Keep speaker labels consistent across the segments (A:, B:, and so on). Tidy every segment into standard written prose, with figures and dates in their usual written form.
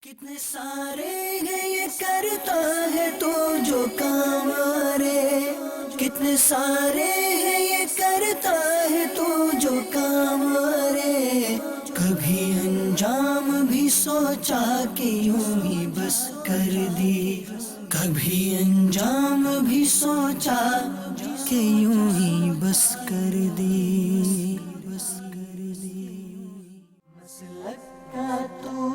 A: کتنے سارے ہیں یہ کرتا ہے تو جو کام آرے، کتنے سارے ہیں یہ کرتا ہے تو جو کام آرے، کبھی انجام بھی سوچا کہ یوں ہی بس کر دی، کبھی انجام بھی سوچا کہ یوں ہی بس کر دی، بس کر دی۔ مسلک کا تو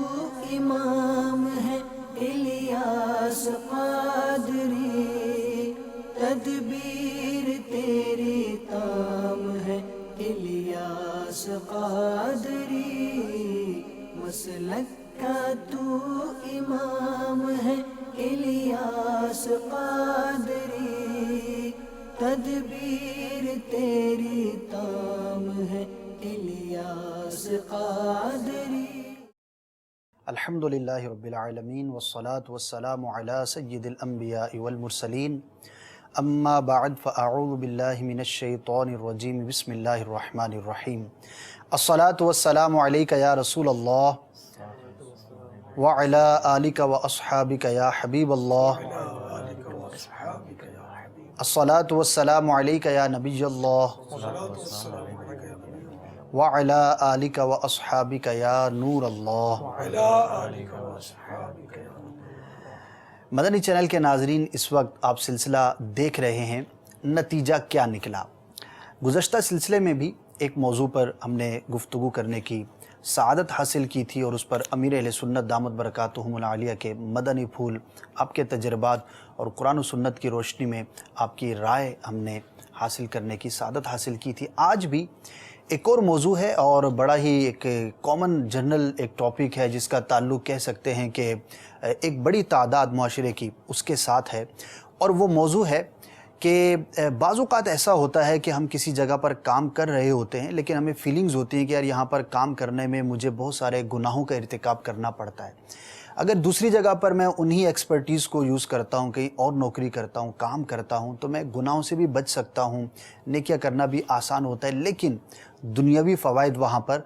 A: امام ہے الیاس قادری، تدبیر تیری تام ہے الیاس قادری، مسلک کا تو امام ہے الیاس قادری، تدبیر تیری تام ہے الیاس قادری۔
B: الحمدللہ رب العالمین والصلاة والسلام علی سید الانبیاء والمرسلین، اما بعد فاعوذ باللہ من الشیطان الرجیم، بسم اللہ الرحمن الرحیم۔ الصلاة والسلام علیک یا رسول اللہ وعلی آلک واصحابک یا حبیب اللہ، الصلاة والسلام علیک یا نبی اللہ وعلی آلک واصحابک یا نور اللہ۔ مدنی چینل کے ناظرین، اس وقت آپ سلسلہ دیکھ رہے ہیں نتیجہ کیا نکلا۔ گزشتہ سلسلے میں بھی ایک موضوع پر ہم نے گفتگو کرنے کی سعادت حاصل کی تھی، اور اس پر امیر اہل سنت دامت برکاتہم العالیہ کے مدنی پھول، آپ کے تجربات اور قرآن و سنت کی روشنی میں آپ کی رائے ہم نے حاصل کرنے کی سعادت حاصل کی تھی۔ آج بھی ایک اور موضوع ہے، اور بڑا ہی ایک کامن جنرل ایک ٹاپک ہے، جس کا تعلق کہہ سکتے ہیں کہ ایک بڑی تعداد معاشرے کی اس کے ساتھ ہے، اور وہ موضوع ہے کہ بعض اوقات ایسا ہوتا ہے کہ ہم کسی جگہ پر کام کر رہے ہوتے ہیں، لیکن ہمیں فیلنگز ہوتی ہیں کہ یار یہاں پر کام کرنے میں مجھے بہت سارے گناہوں کا ارتکاب کرنا پڑتا ہے۔ اگر دوسری جگہ پر میں انہی ایکسپرٹیز کو یوز کرتا ہوں، کہیں اور نوکری کرتا ہوں، کام کرتا ہوں، تو میں گناہوں سے بھی بچ سکتا ہوں، نیکیاں کرنا بھی آسان ہوتا ہے، لیکن دنیاوی فوائد وہاں پر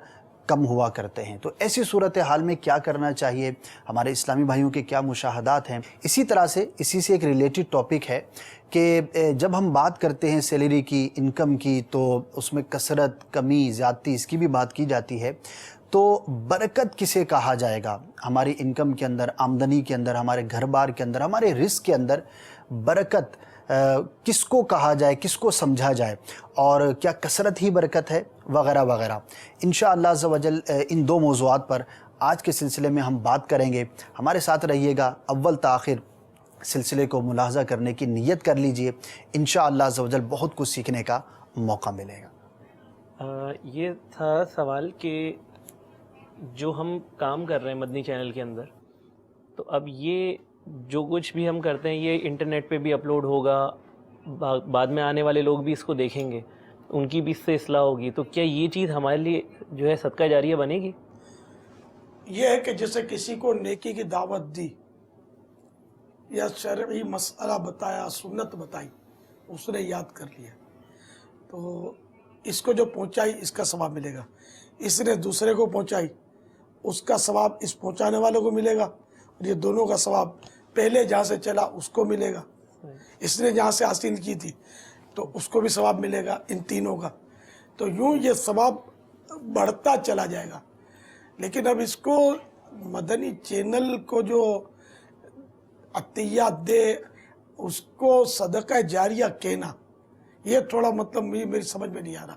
B: کم ہوا کرتے ہیں۔ تو ایسی صورتحال میں کیا کرنا چاہیے، ہمارے اسلامی بھائیوں کے کیا مشاہدات ہیں؟ اسی طرح سے اسی سے ایک ریلیٹڈ ٹاپک ہے کہ جب ہم بات کرتے ہیں سیلری کی، انکم کی، تو اس میں کثرت، کمی، زیادتی، اس کی بھی بات کی جاتی ہے۔ تو برکت کسے کہا جائے گا؟ ہماری انکم کے اندر، آمدنی کے اندر، ہمارے گھر بار کے اندر، ہمارے رزق کے اندر برکت کس کو کہا جائے، کس کو سمجھا جائے، اور کیا کثرت ہی برکت ہے، وغیرہ وغیرہ۔ انشاءاللہ عز و جل ان دو موضوعات پر آج کے سلسلے میں ہم بات کریں گے۔ ہمارے ساتھ رہیے گا، اول تا آخر سلسلے کو ملاحظہ کرنے کی نیت کر لیجئے، انشاءاللہ عز و جل بہت کچھ سیکھنے کا موقع ملے گا۔
C: یہ تھا سوال کہ جو ہم کام کر رہے ہیں مدنی چینل کے اندر، تو اب یہ جو کچھ بھی ہم کرتے ہیں یہ انٹرنیٹ پہ بھی اپلوڈ ہوگا، بعد میں آنے والے لوگ بھی اس کو دیکھیں گے، ان کی بھی اس سے اصلاح ہوگی، تو کیا یہ چیز ہمارے لیے جو ہے صدقہ جاریہ بنے گی؟
D: یہ ہے کہ جیسے کسی کو نیکی کی دعوت دی یا شرعی مسئلہ بتایا، سنت بتائی، اس نے یاد کر لیا، تو اس کو جو پہنچائی اس کا ثواب ملے گا، اس نے دوسرے کو پہنچائی اس کا ثواب اس پہنچانے والوں کو ملے گا، اور یہ دونوں کا ثواب پہلے جہاں سے چلا اس کو ملے گا، اس نے جہاں سے حاصل کی تھی تو اس کو بھی ثواب ملے گا، ان تینوں کا۔ تو یوں یہ ثواب بڑھتا چلا جائے گا۔ لیکن اب اس کو مدنی چینل کو جو عطیات دے اس کو صدقہ جاریہ کہنا، یہ تھوڑا مطلب میری سمجھ میں نہیں آ رہا،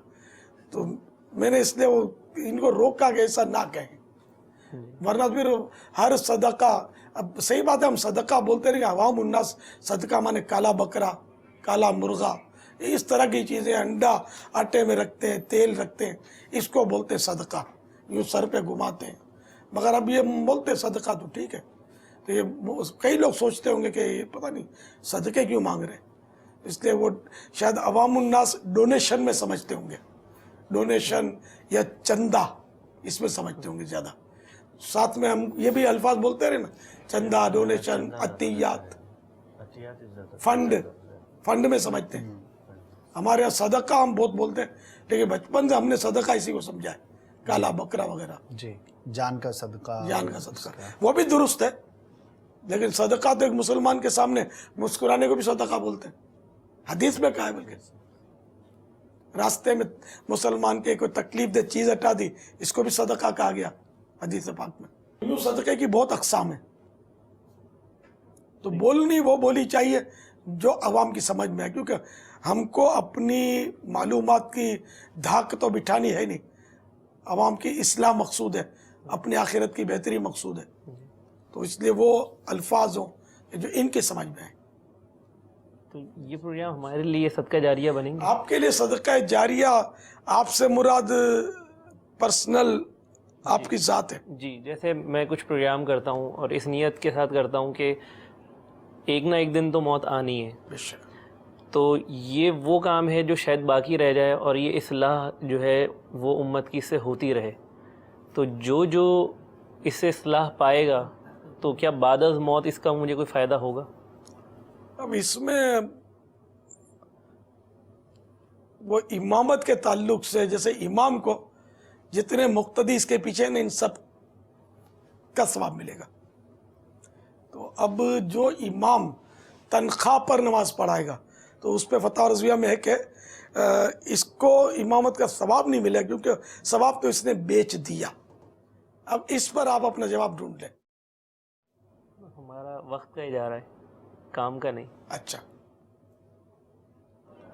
D: تو میں نے اس لیے ان کو روکا کہ ایسا نہ کہیں، ورنہ پھر ہر صدقہ، اب صحیح بات ہے ہم صدقہ بولتے رہے، عوام الناس صدقہ مانے کالا بکرا، کالا مرغا، اس طرح کی چیزیں، انڈا آٹے میں رکھتے ہیں، تیل رکھتے ہیں، اس کو بولتے صدقہ، یوں سر پہ گھماتے ہیں، مگر اب یہ بولتے صدقہ تو ٹھیک ہے، تو یہ کئی لوگ سوچتے ہوں گے کہ یہ پتہ نہیں صدقے کیوں مانگ رہے ہیں، اس لیے وہ شاید عوام الناس ڈونیشن میں سمجھتے ہوں گے، ڈونیشن یا چندہ اس میں سمجھتے ہوں گے زیادہ، ساتھ میں ہم یہ بھی الفاظ بولتے رہے نا، چندہ، ڈونیشن، عطیات، فنڈ میں سمجھتے ہیں۔ ہمارے یہاں صدقہ ہم بہت بولتے ہیں، لیکن بچپن سے ہم نے صدقہ اسی کو سمجھا ہے، کالا بکرا وغیرہ،
B: جی، جان کا صدقہ،
D: جان کا صدقہ، وہ بھی درست ہے، لیکن صدقہ تو ایک مسلمان کے سامنے مسکرانے کو بھی صدقہ بولتے ہیں، حدیث میں کہا ہے، بلکہ راستے میں مسلمان کے کوئی تکلیف دہ چیز ہٹا دی، اس کو بھی صدقہ کہا گیا حدیث پاک میں۔ یوں صدقے کی بہت اقسام ہیں، تو بولنی وہ بولی چاہیے جو عوام کی سمجھ میں ہے، کیونکہ ہم کو اپنی معلومات کی دھاک تو بٹھانی ہے نہیں، عوام کی اصلاح مقصود ہے، اپنی آخرت کی بہتری مقصود ہے، تو اس لیے وہ الفاظ ہوں جو ان کے سمجھ میں ہیں۔
C: تو یہ پروگرام ہمارے لیے صدقہ جاریہ بنیں گے؟
D: آپ کے لیے صدقہ جاریہ آپ سے مراد پرسنل آپ کی ذات ہے؟
C: جی، جیسے میں کچھ پروگرام کرتا ہوں اور اس نیت کے ساتھ کرتا ہوں کہ ایک نہ ایک دن تو موت آنی ہے،
D: بے شک۔
C: تو یہ وہ کام ہے جو شاید باقی رہ جائے، اور یہ اصلاح جو ہے وہ امت کی سے ہوتی رہے، تو جو اس سے اصلاح پائے گا، تو کیا بعد از موت اس کا مجھے کوئی فائدہ ہوگا؟
D: اب اس میں وہ امامت کے تعلق سے، جیسے امام کو جتنے مقتدی اس کے پیچھے ہیں ان سب کا ثواب ملے گا، تو اب جو امام تنخواہ پر نماز پڑھائے گا تو اس پہ فتح رضویہ میں ہے کہ اس کو امامت کا ثواب نہیں ملے، کیونکہ ثواب تو اس نے بیچ دیا۔ اب اس پر آپ اپنا جواب ڈھونڈ لیں۔
C: ہمارا وقت کا اجارہ ہے، کام کا نہیں۔
D: اچھا،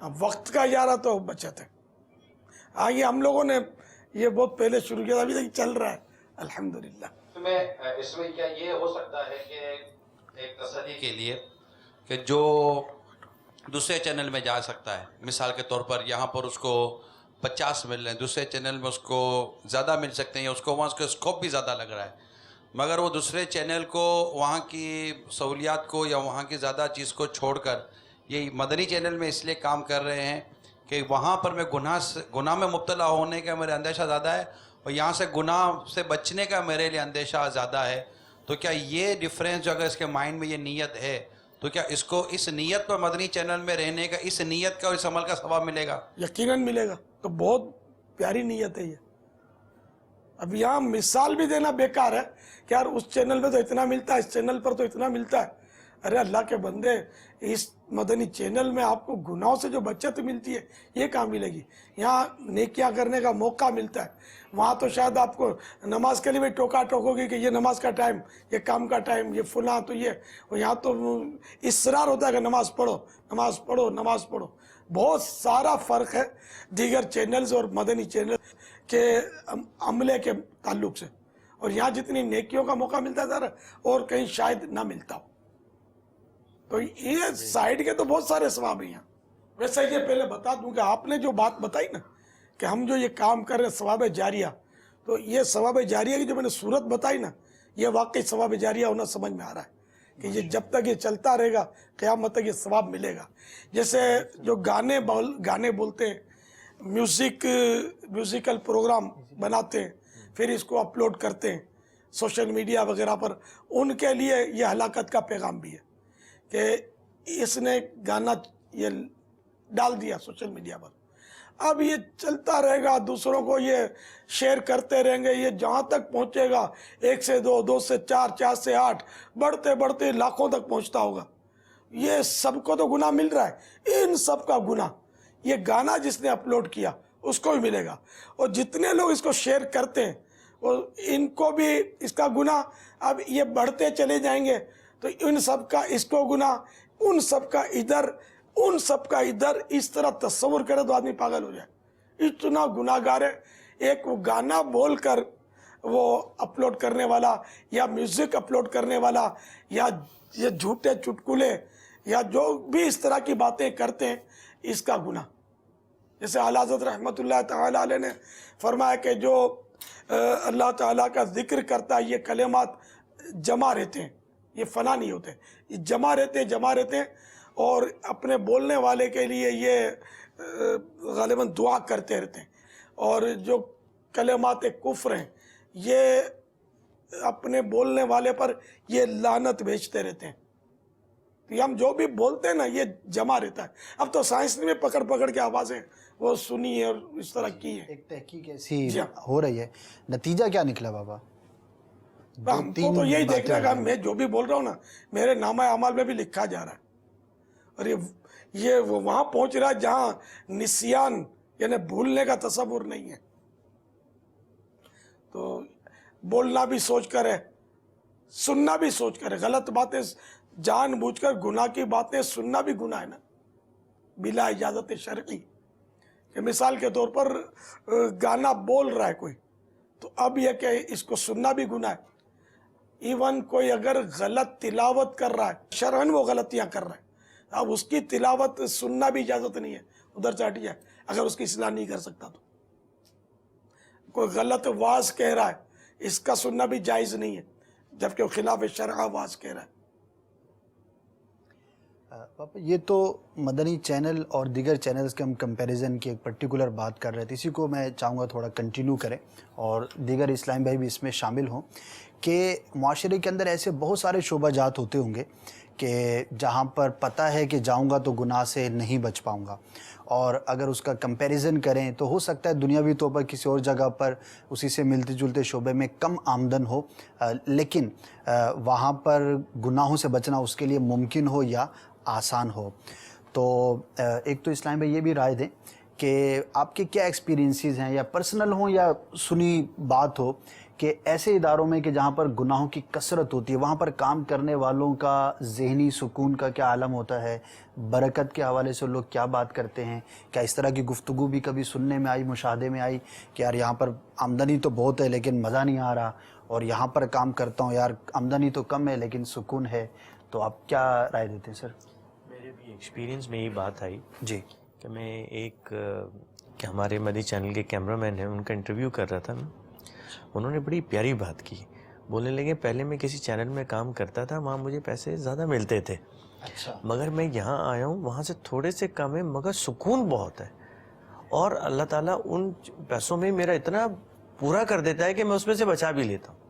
D: اب وقت کا اجارہ تو بچت ہے، ہاں یہ ہم لوگوں نے یہ بہت پہلے شروع کیا تھا، ابھی تک چل رہا ہے الحمدللہ۔
E: اس میں کیا یہ ہو سکتا ہے کہ ایک تسلی کے لیے کہ جو دوسرے چینل میں جا سکتا ہے، مثال کے طور پر یہاں پر اس کو 50 مل رہے ہیں، دوسرے چینل میں اس کو زیادہ مل سکتے ہیں، یا اس کو وہاں اس کا اسکوپ بھی زیادہ لگ رہا ہے، مگر وہ دوسرے چینل کو وہاں کی سہولیات کو یا وہاں کی زیادہ چیز کو چھوڑ کر یہ مدنی چینل میں اس لیے کام کر رہے ہیں کہ وہاں پر میں گناہ میں مبتلا ہونے کا میرے اندیشہ زیادہ ہے، اور یہاں سے گناہ سے بچنے کا میرے لیے اندیشہ زیادہ ہے۔ تو کیا یہ ڈیفرنس جو اگر اس کے مائنڈ میں یہ نیت ہے، تو کیا اس کو اس نیت پر مدنی چینل میں رہنے کا، اس نیت کا اور اس عمل کا ثواب ملے گا؟
D: یقیناً ملے گا، تو بہت پیاری نیت ہے یہ۔ اب یہاں مثال بھی دینا بیکار ہے کہ یار اس چینل میں تو اتنا ملتا ہے، اس چینل پر تو اتنا ملتا ہے۔ ارے اللہ کے بندے، اس مدنی چینل میں آپ کو گناہوں سے جو بچت ملتی ہے یہ کہاں ملے گی؟ یہاں نیکیاں کرنے کا موقع ملتا ہے، وہاں تو شاید آپ کو نماز کے لیے بھی ٹوکا ٹوکو گی کہ یہ نماز کا ٹائم، یہ کام کا ٹائم، یہ فلاں، تو یہ، اور یہاں تو اصرار ہوتا ہے کہ نماز پڑھو نماز پڑھو نماز پڑھو۔ بہت سارا فرق ہے دیگر چینلز اور مدنی چینل کے عملے کے تعلق سے، اور یہاں جتنی نیکیوں کا موقع ملتا ہے ذرا اور کہیں شاید نہ ملتا ہو، تو یہ سائیڈ کے تو بہت سارے ثواب ہیں یہاں۔ ویسے یہ پہلے بتا دوں کہ آپ نے جو بات بتائی نا کہ ہم جو یہ کام کر رہے ہیں ثواب جاریہ، تو یہ ثواب جاریہ کی جو میں نے صورت بتائی نا، یہ واقعی ثواب جاریہ ہونا سمجھ میں آ رہا ہے کہ یہ جب تک یہ چلتا رہے گا قیامت تک یہ ثواب ملے گا۔ جیسے جو گانے بولتے ہیں، میوزیکل پروگرام بناتے ہیں، پھر اس کو اپلوڈ کرتے ہیں سوشل میڈیا وغیرہ پر، ان کے لیے یہ ہلاکت کا پیغام بھی ہے کہ اس نے گانا یہ ڈال دیا سوشل میڈیا پر، اب یہ چلتا رہے گا، دوسروں کو یہ شیئر کرتے رہیں گے، یہ جہاں تک پہنچے گا 1 سے 2، 2 سے 4، 4 سے 8، بڑھتے بڑھتے لاکھوں تک پہنچتا ہوگا۔ یہ سب کو تو گناہ مل رہا ہے، ان سب کا گناہ یہ گانا جس نے اپلوڈ کیا اس کو بھی ملے گا، اور جتنے لوگ اس کو شیئر کرتے ہیں اور ان کو بھی اس کا گناہ، اب یہ بڑھتے چلے جائیں گے، تو ان سب کا اس کو گناہ، ان سب کا ادھر، ان سب کا ادھر، اس طرح تصور کرے تو آدمی پاگل ہو جائے، اتنا گناہ گار ہے۔ ایک وہ گانا بول کر وہ اپلوڈ کرنے والا، یا میوزک اپلوڈ کرنے والا، یا یہ جھوٹے چٹکلے، یا جو بھی اس طرح کی باتیں کرتے ہیں، اس کا گناہ۔ جیسے اعلیٰ حضرت رحمۃ اللہ تعالیٰ علیہ نے فرمایا کہ جو اللہ تعالیٰ کا ذکر کرتا ہے، یہ کلمات جمع رہتے ہیں، یہ فنا نہیں ہوتے، یہ جمع رہتے ہیں، اور اپنے بولنے والے کے لیے یہ غالباً دعا کرتے رہتے ہیں، اور جو کلمات کفر ہیں یہ اپنے بولنے والے پر یہ لعنت بھیجتے رہتے ہیں۔ تو یہ ہم جو بھی بولتے ہیں نا یہ جمع رہتا ہے. اب تو سائنس میں پکڑ پکڑ کے آوازیں وہ سنی ہے اور اس طرح کی ہے.
B: ایک تحقیق ایسی ہو رہی ہے, نتیجہ کیا نکلا بابا؟
D: ہم کو تو یہی دیکھنا کہ میں جو بھی بول رہا ہوں نا میرے نامہ اعمال میں بھی لکھا جا رہا ہے, اور یہ وہاں پہنچ رہا ہے جہاں نسیان یعنی بھولنے کا تصور نہیں ہے. تو بولنا بھی سوچ کر ہے, سننا بھی سوچ کر ہے. غلط باتیں جان بوجھ کر گناہ کی باتیں سننا بھی گناہ ہے نا, بلا اجازت شرعی. کہ مثال کے طور پر گانا بول رہا ہے کوئی, تو اب یہ کہ اس کو سننا بھی گناہ ہے. ایون کوئی اگر غلط تلاوت کر رہا ہے, شرعن وہ غلطیاں کر رہا ہے, اب اس کی تلاوت سننا بھی اجازت نہیں ہے, ادھر سے ہٹ جائے اگر اس کی اصلاح نہیں کر سکتا تو. کوئی غلط واز کہہ رہا ہے, اس کا سننا بھی جائز نہیں ہے جبکہ وہ خلاف شرع واز کہہ رہا ہے.
B: پاپا یہ تو مدنی چینل اور دیگر چینلز کے ہم کمپیریزن کی ایک پرٹیکولر بات کر رہے تھے, اسی کو میں چاہوں گا تھوڑا کنٹینیو کریں اور دیگر اسلام بھائی بھی اس میں شامل ہوں کہ معاشرے کے اندر ایسے بہت سارے شعبہ جات ہوتے ہوں گے کہ جہاں پر پتہ ہے کہ جاؤں گا تو گناہ سے نہیں بچ پاؤں گا, اور اگر اس کا کمپیریزن کریں تو ہو سکتا ہے دنیاوی طور پر کسی اور جگہ پر اسی سے ملتے جلتے شعبے میں کم آمدن ہو, لیکن وہاں پر گناہوں سے بچنا اس کے لیے ممکن ہو یا آسان ہو. تو ایک تو اسلام بھائی یہ بھی رائے دیں کہ آپ کے کیا ایکسپیرینسز ہیں, یا پرسنل ہوں یا سنی بات ہو, کہ ایسے اداروں میں کہ جہاں پر گناہوں کی کثرت ہوتی ہے وہاں پر کام کرنے والوں کا ذہنی سکون کا کیا عالم ہوتا ہے, برکت کے حوالے سے لوگ کیا بات کرتے ہیں, کیا اس طرح کی گفتگو بھی کبھی سننے میں آئی, مشاہدے میں آئی کہ یار یہاں پر آمدنی تو بہت ہے لیکن مزہ نہیں آ رہا, اور یہاں پر کام کرتا ہوں یار آمدنی تو کم ہے لیکن سکون ہے. تو آپ کیا رائے دیتے ہیں سر؟
F: میرے بھی ایکسپیرینس میں یہ بات آئی
B: جی
F: کہ میں ایک کہ ہمارے مدنی چینل کے کیمرہ مین ہیں, ان کا انٹرویو کر رہا تھا میں. انہوں نے بڑی پیاری بات کی, بولنے لگے پہلے میں کسی چینل میں کام کرتا تھا, وہاں مجھے پیسے زیادہ ملتے تھے, مگر میں یہاں آیا ہوں وہاں سے تھوڑے سے کم ہے مگر سکون بہت ہے, اور اللہ تعالیٰ ان پیسوں میں میرا اتنا پورا کر دیتا ہے کہ میں اس میں سے بچا بھی لیتا ہوں.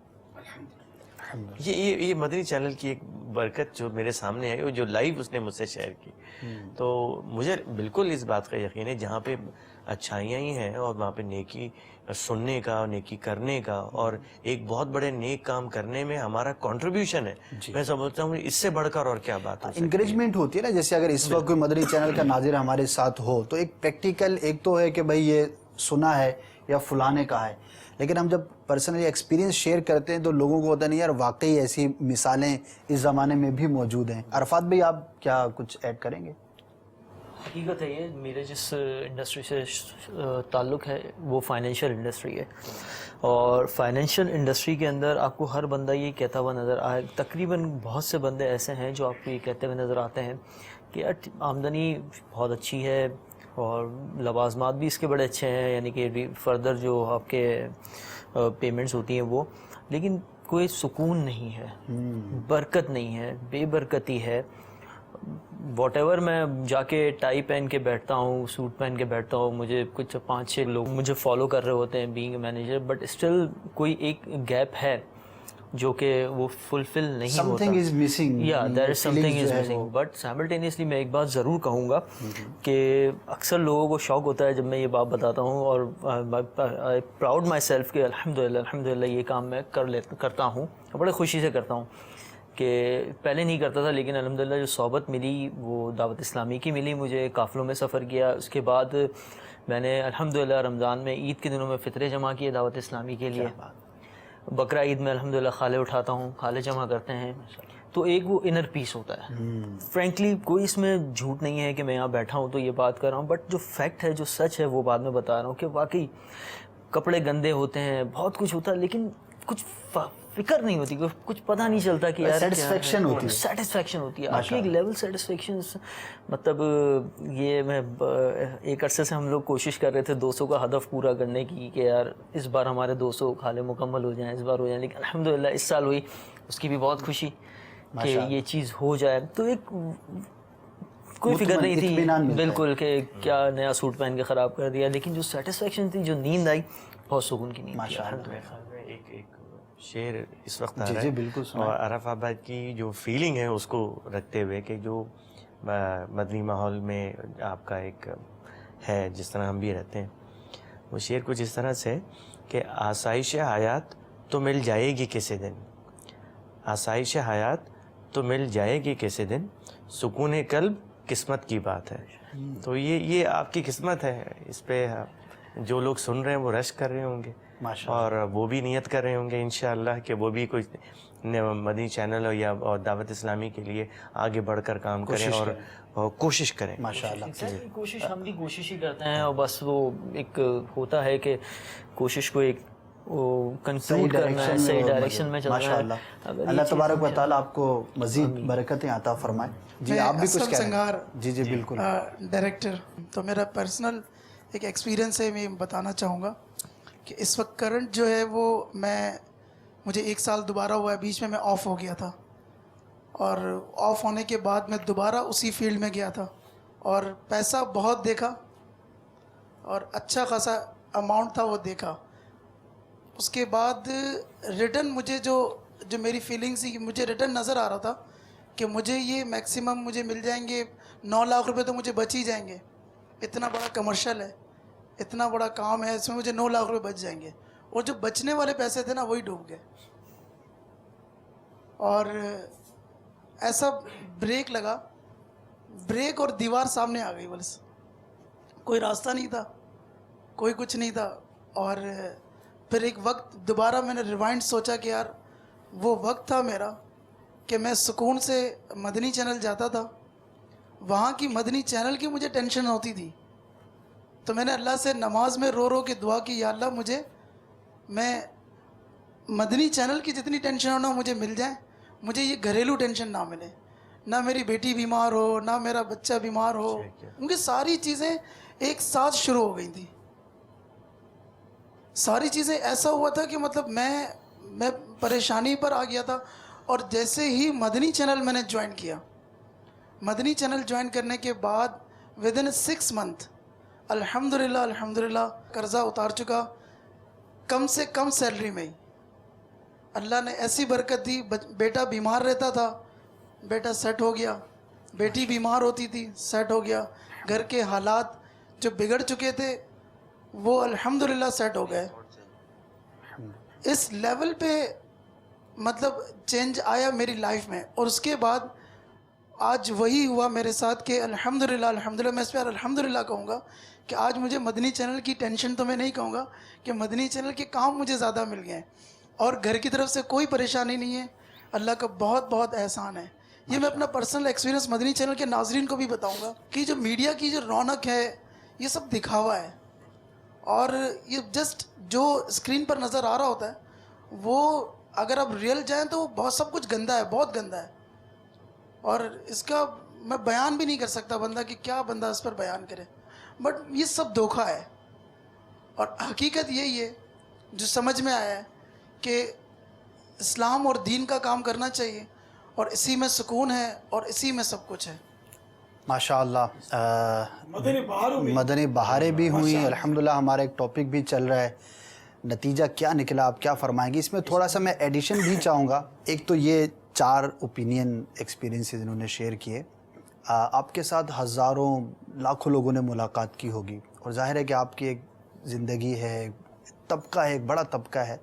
F: یہ مدنی چینل کی ایک برکت جو میرے سامنے ہے, جو لائیو اس نے مجھ سے شیئر کی, تو مجھے بالکل اس بات کا یقین ہے جہاں پہ اچھائیاں ہی ہیں اور وہاں پہ نیکی سننے کا, نیکی کرنے کا, اور ایک بہت بڑے نیک کام کرنے میں ہمارا کنٹریبیوشن ہے. میں سمجھتا ہوں اس سے بڑھ کر اور کیا بات ہے.
B: انکریجمنٹ ہوتی ہے نا, جیسے اگر اس وقت کوئی مدنی چینل کا ناظر ہمارے ساتھ ہو تو ایک پریکٹیکل ایک تو ہے کہ بھائی یہ سنا ہے یا فلاں نے کہا ہے, لیکن ہم جب پرسنلی ایکسپیرینس شیئر کرتے ہیں تو لوگوں کو ہوتا نہیں یار واقعی ایسی مثالیں اس زمانے میں بھی موجود ہیں. عرفات بھائی آپ کیا کچھ ایڈ کریں گے؟
C: حقیقت ہے یہ میرے جس انڈسٹری سے تعلق ہے وہ فائنینشیل انڈسٹری ہے, اور فائنینشیل انڈسٹری کے اندر آپ کو ہر بندہ یہ کہتا ہوا نظر آئے, تقریباً بہت سے بندے ایسے ہیں جو آپ کو یہ کہتے ہوئے نظر آتے ہیں کہ یار آمدنی بہت اچھی ہے اور لوازمات بھی اس کے بڑے اچھے ہیں, یعنی کہ فردر جو آپ کے پیمنٹس ہوتی ہیں وہ, لیکن کوئی سکون نہیں ہے, برکت نہیں ہے, بے برکتی ہے. واٹ ایور میں جا کے ٹائی پہن کے بیٹھتا ہوں, سوٹ پہن کے بیٹھتا ہوں, مجھے کچھ 5-6 لوگ مجھے فالو کر رہے ہوتے ہیں being a manager, but still کوئی ایک گیپ ہے جو کہ وہ فلفل نہیں ہوتا.
B: Something is missing.
C: Yeah, there is something is missing. But simultaneously میں ایک بات ضرور کہوں گا کہ اکثر لوگوں کو شوق ہوتا ہے جب میں یہ بات بتاتا ہوں, اور I proud myself کہ الحمدللہ یہ کام میں کرتا ہوں, بڑے خوشی سے کرتا ہوں, کہ پہلے نہیں کرتا تھا لیکن الحمدللہ جو صحبت ملی وہ دعوت اسلامی کی ملی, مجھے قافلوں میں سفر کیا, اس کے بعد میں نے الحمدللہ رمضان میں عید کے دنوں میں فطرے جمع کیے دعوت اسلامی کے لیے, بقرہ عید میں الحمدللہ خالے اٹھاتا ہوں, خالے جمع کرتے ہیں, تو ایک وہ انر پیس ہوتا ہے. فرینکلی کوئی اس میں جھوٹ نہیں ہے کہ میں یہاں بیٹھا ہوں تو یہ بات کر رہا ہوں, بٹ جو فیکٹ ہے, جو سچ ہے وہ بات میں بتا رہا ہوں کہ واقعی کپڑے گندے ہوتے ہیں, بہت کچھ ہوتا ہے, لیکن کچھ فکر نہیں ہوتی, کچھ پتہ نہیں چلتا کہ یار
B: سیٹسفیکشن ہوتی ہے
C: آپ کی ایک لیول سیٹسفیکشن. مطلب یہ میں ایک عرصے سے ہم لوگ کوشش کر رہے تھے 200 کا ہدف پورا کرنے کی کہ یار اس بار ہمارے 200 کھالے مکمل ہو جائیں, اس بار ہو جائیں, لیکن الحمدللہ اس سال ہوئی, اس کی بھی بہت خوشی کہ یہ چیز ہو جائے. تو ایک کوئی فکر نہیں تھی بالکل کہ کیا نیا سوٹ پہن کے خراب کر دیا, لیکن جو سیٹسفیکشن تھی, جو نیند آئی, بہت سکون کی نیند.
F: ایک شعر اس وقت آ
B: جی
F: رہا
B: جی
F: ہے
B: بالکل سنائیں.
F: اور عرف آباد کی جو فیلنگ ہے اس کو رکھتے ہوئے کہ جو مدنی ماحول میں آپ کا ایک ہے جس طرح ہم بھی رہتے ہیں. وہ شعر کچھ اس طرح سے کہ آسائش حیات تو مل جائے گی کسی دن، آسائش حیات تو مل جائے گی کسی دن، سکون قلب قسمت کی بات ہے. تو یہ آپ کی قسمت ہے. اس پہ جو لوگ سن رہے ہیں وہ رشک کر رہے ہوں گے اور وہ بھی نیت کر رہے ہوں گے انشاءاللہ کہ وہ بھی کوئی مدنی چینل یا دعوت اسلامی کے لیے آگے بڑھ کر کام کریں اور کوشش کریں.
B: ماشاءاللہ.
C: کوشش ہم بھی کوشش ہی کرتے ہیں، اور بس وہ ایک ہوتا ہے کہ کوشش کو ایک کنکلوڈ کرنا ہے، صحیح ڈائریکشن میں چلنا ہے.
B: ماشاءاللہ. اللہ تبارک و تعالیٰ آپ کو مزید برکتیں عطا فرمائے. جی آپ بھی کچھ کہہ رہے ہیں؟ جی جی بالکل.
G: ڈائریکٹر تو میرا پرسنل ایک ایکسپیرینس ہے، میں بتانا چاہوں گا کہ اس وقت کرنٹ جو ہے وہ مجھے 1 سال دوبارہ ہوا ہے، بیچ میں آف ہو گیا تھا، اور آف ہونے کے بعد میں دوبارہ اسی فیلڈ میں گیا تھا اور پیسہ بہت دیکھا اور اچھا خاصا اماؤنٹ تھا وہ دیکھا. اس کے بعد ریٹرن مجھے جو میری فیلنگس تھی، مجھے ریٹرن نظر آ رہا تھا کہ مجھے یہ میکسیمم مجھے مل جائیں گے 9 لاکھ روپے تو مجھے بچ ہی جائیں گے. اتنا بڑا کمرشل ہے، اتنا بڑا کام ہے، اس میں مجھے 9 لاکھ روپے بچ جائیں گے. اور جو بچنے والے پیسے تھے نا وہی ڈوب گئے. اور ایسا بریک لگا، بریک اور دیوار سامنے آ گئی. بس کوئی راستہ نہیں تھا، کوئی کچھ نہیں تھا. اور پھر ایک وقت دوبارہ میں نے ریوائنڈ سوچا کہ یار وہ وقت تھا میرا کہ میں سکون سے مدنی چینل جاتا تھا. وہاں کی مدنی چینل کی مجھے ٹینشن ہوتی تھی، تو میں نے اللہ سے نماز میں رو کے دعا کی، یا اللہ میں مدنی چینل کی جتنی ٹینشن ہونا مجھے مل جائے، مجھے یہ گھریلو ٹینشن نہ ملے، نہ میری بیٹی بیمار ہو، نہ میرا بچہ بیمار ہو. کیونکہ ساری چیزیں ایک ساتھ شروع ہو گئی تھیں. ساری چیزیں ایسا ہوا تھا کہ مطلب میں پریشانی پر آ گیا تھا. اور جیسے ہی مدنی چینل میں نے جوائن کیا، مدنی چینل جوائن کرنے کے بعد ودن 6 منتھ الحمدللہ قرضہ اتار چکا، کم سے کم سیلری میں ہی. اللہ نے ایسی برکت دی. بیٹا بیمار رہتا تھا، بیٹا سیٹ ہو گیا. بیٹی بیمار ہوتی تھی، سیٹ ہو گیا. گھر کے حالات جو بگڑ چکے تھے وہ الحمدللہ سیٹ ہو گئے. اس لیول پہ مطلب چینج آیا میری لائف میں. اور اس کے بعد آج وہی ہوا میرے ساتھ کہ الحمدللہ میں اس پہ الحمدللہ کہوں گا کہ آج مجھے مدنی چینل کی ٹینشن تو میں نہیں کہوں گا کہ مدنی چینل کے کام مجھے زیادہ مل گئے ہیں، اور گھر کی طرف سے کوئی پریشانی نہیں ہے. اللہ کا بہت بہت احسان ہے. یہ میں اپنا پرسنل ایکسپیرینس مدنی چینل کے ناظرین کو بھی بتاؤں گا کہ جو میڈیا کی جو رونق ہے یہ سب دکھاوا ہے، اور یہ جسٹ جو اسکرین پر نظر آ رہا ہوتا ہے وہ اگر آپ ریئل جائیں تو وہ بہت سب کچھ گندا ہے، بہت گندا ہے. اور اس کا میں بیان بھی نہیں کر سکتا بندہ کہ کیا بندہ اس پر بیان کرے. بٹ یہ سب دھوکہ ہے، اور حقیقت یہی ہے جو سمجھ میں آیا ہے کہ اسلام اور دین کا کام کرنا چاہیے، اور اسی میں سکون ہے اور اسی میں سب کچھ ہے.
B: ماشاءاللہ. مدنی بہاریں بھی ہوئیں الحمدللہ. ہمارا ایک ٹاپک بھی چل رہا ہے، نتیجہ کیا نکلا، آپ کیا فرمائیں گے؟ اس میں تھوڑا سا میں ایڈیشن بھی چاہوں گا. ایک تو یہ 4 اوپینین ایکسپیرینسز انہوں نے شیئر کیے. آپ کے ساتھ ہزاروں لاکھوں لوگوں نے ملاقات کی ہوگی، اور ظاہر ہے کہ آپ کی ایک زندگی ہے، طبقہ ہے، ایک بڑا طبقہ ہے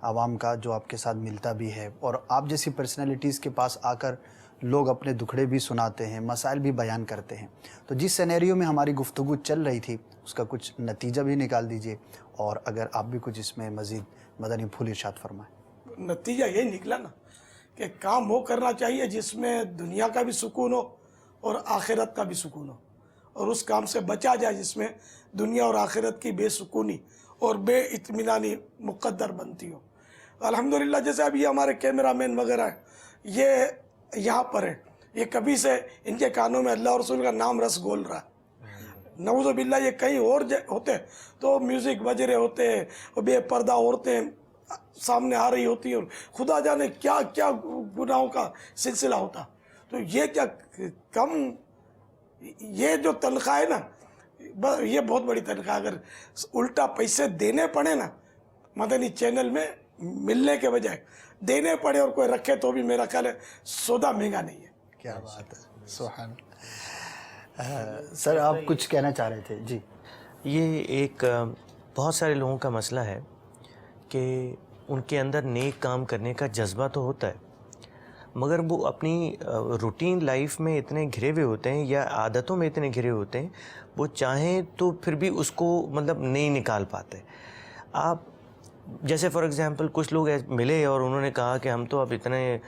B: عوام کا جو آپ کے ساتھ ملتا بھی ہے. اور آپ جیسی پرسنالٹیز کے پاس آ کر لوگ اپنے دکھڑے بھی سناتے ہیں، مسائل بھی بیان کرتے ہیں. تو جس سینیریو میں ہماری گفتگو چل رہی تھی اس کا کچھ نتیجہ بھی نکال دیجئے، اور اگر آپ بھی کچھ اس میں مزید مدنی پھول ارشاد فرمائیں.
D: نتیجہ یہ نکلا نا کہ کام وہ کرنا چاہیے جس میں دنیا کا بھی سکون ہو اور آخرت کا بھی سکون ہو، اور اس کام سے بچا جائے جس میں دنیا اور آخرت کی بے سکونی اور بے اطمینانی مقدر بنتی ہو. الحمدللہ جیسے اب یہ ہمارے کیمرہ مین وغیرہ ہیں، یہ یہاں پر ہے، یہ کبھی سے ان کے کانوں میں اللہ اور رسول کا نام رس گول رہا ہے. نعوذ باللہ یہ کہیں اور ہوتے تو میوزک بج رہے ہوتے، اور بے پردہ عورتیں سامنے آ رہی ہوتی ہیں، اور خدا جانے کیا کیا گناہوں کا سلسلہ ہوتا. تو یہ کیا کم، یہ جو تنخواہ ہے نا یہ بہت بڑی تنخواہ. اگر الٹا پیسے دینے پڑے نا مدنی چینل میں ملنے کے بجائے دینے پڑے اور کوئی رکھے تو بھی میرا خیال ہے سودا مہنگا نہیں ہے.
B: کیا بات ہے, سبحان. سر آپ کچھ کہنا چاہ رہے تھے؟ جی.
F: یہ ایک بہت سارے لوگوں کا مسئلہ ہے کہ ان کے اندر نیک کام کرنے کا جذبہ تو ہوتا ہے مگر وہ اپنی روٹین لائف میں اتنے گھرے ہوئے ہوتے ہیں یا عادتوں میں اتنے گھرے ہوتے ہیں, وہ چاہیں تو پھر بھی اس کو مطلب نہیں نکال پاتے. آپ جیسے فار ایگزامپل کچھ لوگ ملے اور انہوں نے کہا کہ ہم تو اب اتنے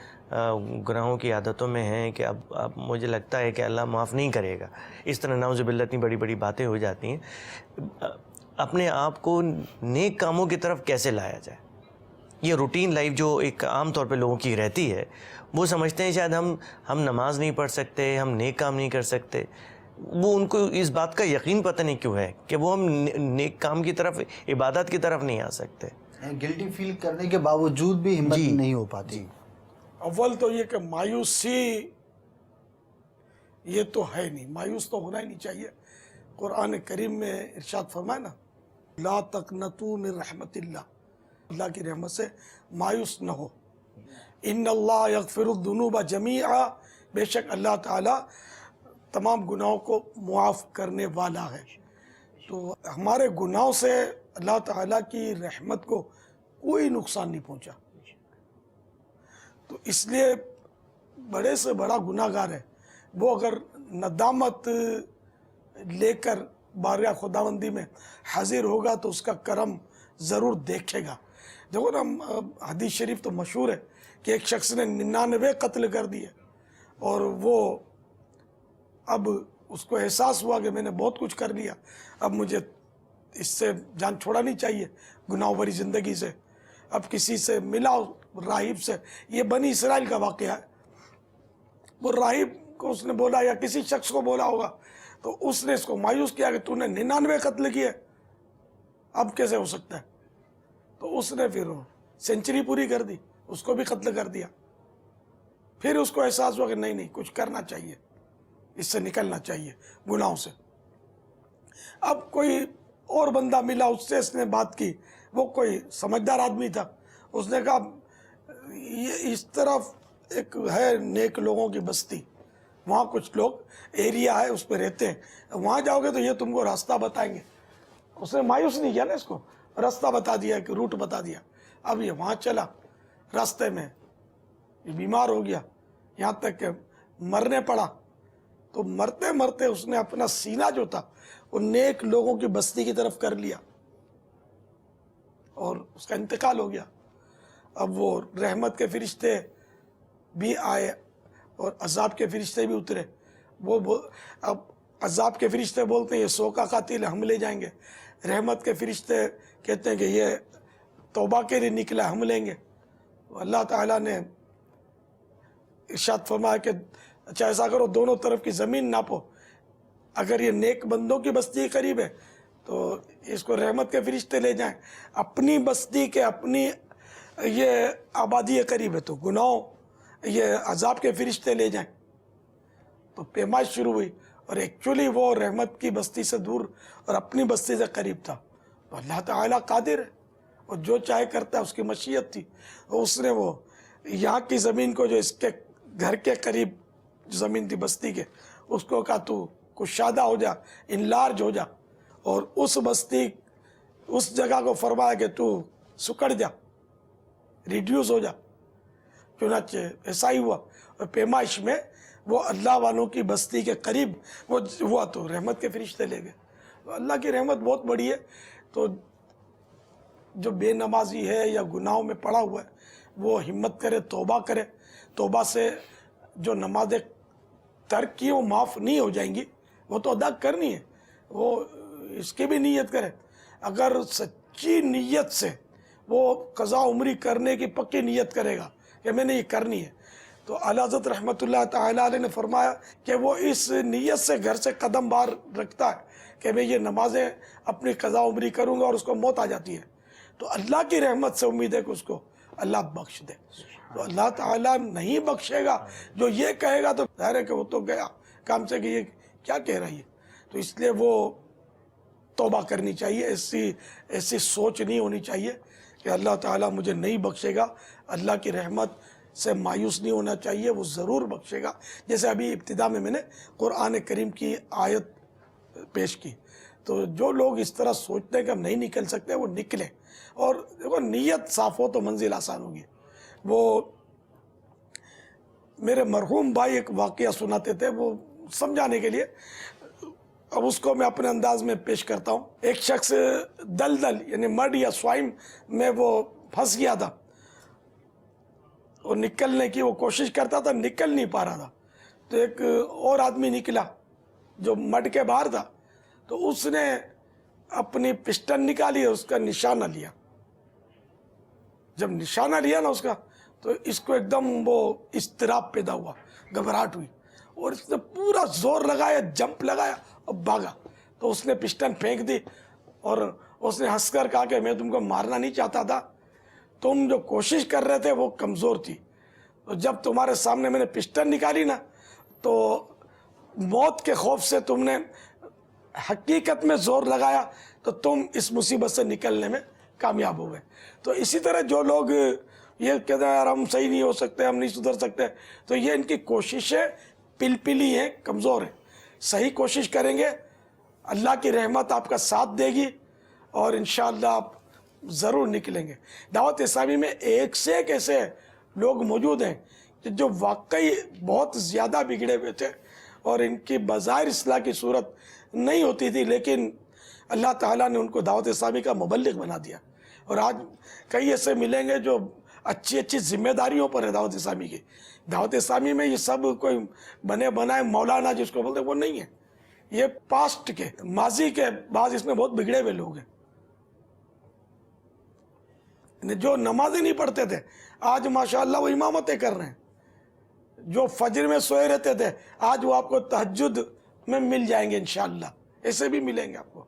F: گناہوں کی عادتوں میں ہیں کہ اب مجھے لگتا ہے کہ اللہ معاف نہیں کرے گا. اس طرح نعوذ باللہ اتنی بڑی بڑی باتیں ہو جاتی ہیں. اپنے آپ کو نیک کاموں کی طرف کیسے لایا جائے؟ یہ روٹین لائف جو ایک عام طور پہ لوگوں کی رہتی ہے, وہ سمجھتے ہیں شاید ہم نماز نہیں پڑھ سکتے, ہم نیک کام نہیں کر سکتے. وہ ان کو اس بات کا یقین پتہ نہیں کیوں ہے کہ وہ ہم نیک کام کی طرف, عبادت کی طرف نہیں آ سکتے.
B: گلٹی فیل کرنے کے باوجود بھی ہمت نہیں ہو پاتی.
D: اول تو یہ کہ مایوسی یہ تو ہے نہیں, مایوس تو ہونا ہی نہیں چاہیے. قرآن کریم میں ارشاد فرمایا نا, لا تقنطوا من رحمت اللہ, اللہ کی رحمت سے مایوس نہ ہو. ان اللہ یغفر الذنوب جمیعا, بے شک اللہ تعالی تمام گناہوں کو معاف کرنے والا ہے. تو ہمارے گناہوں سے اللہ تعالیٰ کی رحمت کو کوئی نقصان نہیں پہنچا. تو اس لیے بڑے سے بڑا گناہ گار ہے وہ اگر ندامت لے کر بارگاہ خداوندی میں حاضر ہوگا تو اس کا کرم ضرور دیکھے گا. دیکھو نا, حدیث شریف تو مشہور ہے کہ ایک شخص نے 99 قتل کر دیے اور وہ اب اس کو احساس ہوا کہ میں نے بہت کچھ کر لیا, اب مجھے اس سے جان چھوڑانی چاہیے گناہوں بھری زندگی سے. اب کسی سے ملا راہب سے, یہ بنی اسرائیل کا واقعہ ہے. وہ راہب کو اس نے بولا یا کسی شخص کو بولا ہوگا تو اس نے اس کو مایوس کیا کہ تو نے 99 قتل کیے, اب کیسے ہو سکتا ہے. تو اس نے پھر سینچری پوری کر دی, اس کو بھی قتل کر دیا. پھر اس کو احساس ہوا کہ نہیں کچھ کرنا چاہیے, اس سے نکلنا چاہیے گناہوں سے. اب کوئی اور بندہ ملا, اس سے اس نے بات کی, وہ کوئی سمجھدار آدمی تھا. اس نے کہا یہ اس طرف ایک ہے نیک لوگوں کی بستی, وہاں کچھ لوگ ایریا ہے اس پہ رہتے ہیں, وہاں جاؤ گے تو یہ تم کو راستہ بتائیں گے. اس نے مایوس نہیں کیا نا, اس کو راستہ بتا دیا, کہ روٹ بتا دیا. اب یہ وہاں چلا, راستے میں یہ بیمار ہو گیا, یہاں تک کہ مرنے پڑا. تو مرتے مرتے اس نے اپنا سینہ جو تھا وہ نیک لوگوں کی بستی کی طرف کر لیا اور اس کا انتقال ہو گیا. اب وہ رحمت کے فرشتے بھی آئے اور عذاب کے فرشتے بھی اترے. اب عذاب کے فرشتے بولتے ہیں یہ 100 کا قاتل ہے, ہم لے جائیں گے. رحمت کے فرشتے کہتے ہیں کہ یہ توبہ کے لیے نکلا, ہم لیں گے. اللہ تعالیٰ نے ارشاد فرمایا کہ اچھا ایسا کرو, دونوں طرف کی زمین ناپو, اگر یہ نیک بندوں کی بستی قریب ہے تو اس کو رحمت کے فرشتے لے جائیں, اپنی بستی کے اپنی یہ آبادی قریب ہے تو گناہوں یہ عذاب کے فرشتے لے جائیں. تو پیمائش شروع ہوئی اور ایکچولی وہ رحمت کی بستی سے دور اور اپنی بستی سے قریب تھا. تو اللہ تعالیٰ قادر ہے اور جو چاہے کرتا ہے, اس کی مشیت تھی. اور اس نے وہ یہاں کی زمین کو جو اس کے گھر کے قریب زمین تھی بستی کے, اس کو کہا تو کشادہ ہو جا, انلارج ہو جا, اور اس بستی اس جگہ کو فرمایا کہ تو سکڑ جا, ریڈیوس ہو جا. چنانچہ ایسا ہی ہوا اور پیمائش میں وہ اللہ والوں کی بستی کے قریب وہ ہوا تو رحمت کے فرشتے لے گئے. اللہ کی رحمت بہت بڑی ہے. تو جو بے نمازی ہے یا گناہوں میں پڑا ہوا ہے وہ ہمت کرے, توبہ کرے. توبہ سے جو نمازیں ترک کی وہ معاف نہیں ہو جائیں گی, وہ تو ادا کرنی ہے, وہ اس کی بھی نیت کرے. اگر سچی نیت سے وہ قضا عمری کرنے کی پکی نیت کرے گا کہ میں نے یہ کرنی ہے, تو اعلیٰ حضرت رحمۃ اللہ تعالیٰ علیہ نے فرمایا کہ وہ اس نیت سے گھر سے قدم باہر رکھتا ہے کہ میں یہ نمازیں اپنی قضا عمری کروں گا, اور اس کو موت آ جاتی ہے تو اللہ کی رحمت سے امید ہے کہ اس کو اللہ بخش دے. تو اللہ تعالیٰ نہیں بخشے گا. جو یہ کہے گا تو ظاہر ہے کہ وہ تو گیا کام سے کہ یہ کیا کہہ رہی ہے. تو اس لیے وہ توبہ کرنی چاہیے. ایسی سوچ نہیں ہونی چاہیے کہ اللہ تعالیٰ مجھے نہیں بخشے گا، اللہ کی رحمت سے مایوس نہیں ہونا چاہیے، وہ ضرور بخشے گا. جیسے ابھی ابتدا میں نے قرآن کریم کی آیت پیش کی. تو جو لوگ اس طرح سوچتے ہیں کہ ہم نہیں نکل سکتے، وہ نکلیں. اور دیکھو نیت صاف ہو تو منزل آسان ہوگی. وہ میرے مرحوم بھائی ایک واقعہ سناتے تھے، وہ سمجھانے کے لیے، اب اس کو میں اپنے انداز میں پیش کرتا ہوں. ایک شخص دلدل یعنی مڈ یا سوائم میں وہ پھنس گیا تھا، اور نکلنے کی وہ کوشش کرتا تھا، نکل نہیں پا رہا تھا. تو ایک اور آدمی نکلا جو مڈ کے باہر تھا، تو اس نے اپنی پسٹن نکالی اور اس کا نشانہ لیا. جب نشانہ لیا نا اس کا، تو اس کو ایک دم وہ اضطراب پیدا ہوا، گھبراہٹ ہوئی، اور اس نے پورا زور لگایا، جمپ لگایا اور بھاگا. تو اس نے پسٹن پھینک دی اور اس نے ہنس کر کہا کہ میں تم کو مارنا نہیں چاہتا تھا، تم جو کوشش کر رہے تھے وہ کمزور تھی. تو جب تمہارے سامنے میں نے پسٹن نکالی نا، تو موت کے خوف سے تم نے حقیقت میں زور لگایا، تو تم اس مصیبت سے نکلنے میں کامیاب ہو گئے. تو اسی طرح جو لوگ یہ کہتے ہیں یار ہم صحیح نہیں ہو سکتے، ہم نہیں سدھر سکتے، تو یہ ان کی کوششیں پلپلی ہیں، کمزور ہیں. صحیح کوشش کریں گے، اللہ کی رحمت آپ کا ساتھ دے گی، اور انشاءاللہ آپ ضرور نکلیں گے. دعوت اسلامی میں ایک سے ایک ایسے لوگ موجود ہیں کہ جو واقعی بہت زیادہ بگڑے ہوئے تھے، اور ان کی بظاہر اصلاح کی صورت نہیں ہوتی تھی، لیکن اللہ تعالیٰ نے ان کو دعوت اسلامی کا مبلغ بنا دیا. اور آج کئی ایسے ملیں گے جو اچھی اچھی ذمہ داریوں پر ہے دعوت اسلامی کی. دعوت اسلامی میں یہ سب کوئی بنے بنائے مولانا جس کو بولتے ہیں وہ نہیں ہے. یہ پاسٹ کے، ماضی کے بعض اس میں بہت بگڑے ہوئے لوگ ہیں. جو نمازیں نہیں پڑھتے تھے آج ماشاءاللہ وہ امامتیں کر رہے ہیں. جو فجر میں سوئے رہتے تھے آج وہ آپ کو تہجد میں مل جائیں گے انشاءاللہ. ایسے بھی ملیں گے آپ کو